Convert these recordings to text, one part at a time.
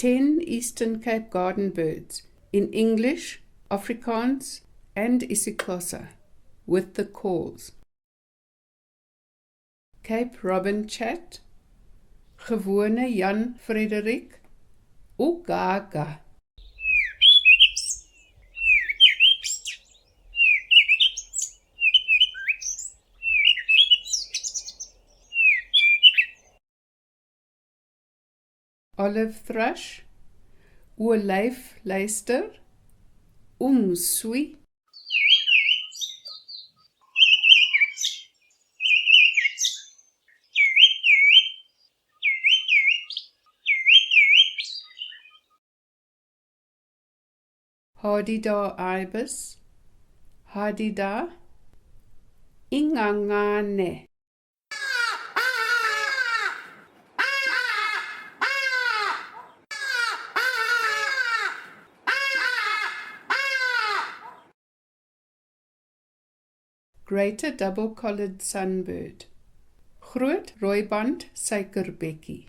10 Eastern Cape Garden birds in English, Afrikaans and IsiXhosa with the calls. Cape Robin Chat, gewone Jan Frederik, Ugaga. Olive thrush, olyf luister, sui. Hadida ibis, hadida, ingangane. Greater double-collared sunbird, groot rooiband suikerbekkie,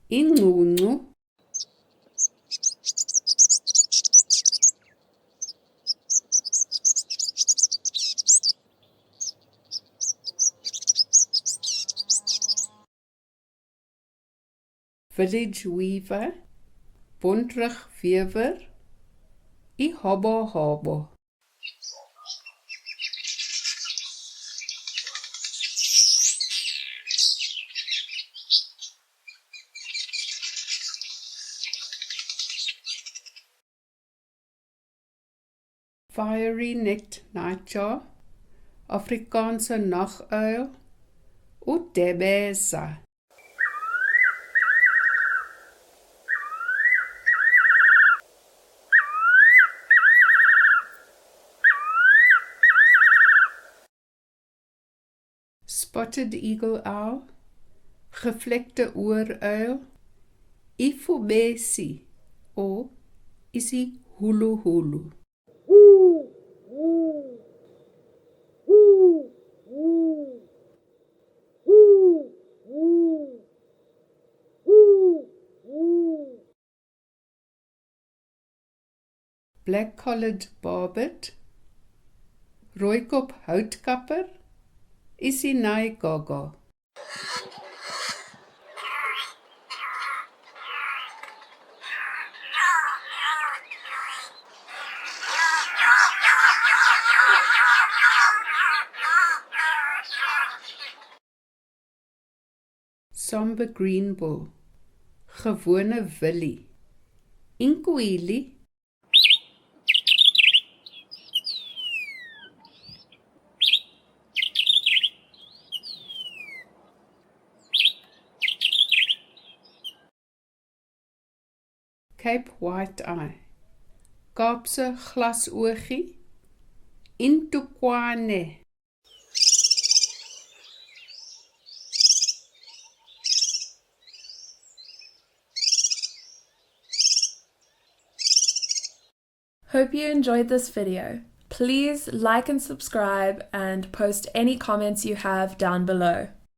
ingunu. Village weaver, bontrug wewer, ihabo. Fiery-necked nightjar, Afrikaanse naguil, udebeza. Spotted eagle owl, gevlekte ooruil, ifubesi of IsiXhosa. Black-collared barbet, rooikop houtkapper, IsiXhosa. Somber green bull, gewone willie, inkwili. Cape white eye, Kaapse glasoogie, intukwane. Hope you enjoyed this video. Please like and subscribe and post any comments you have down below.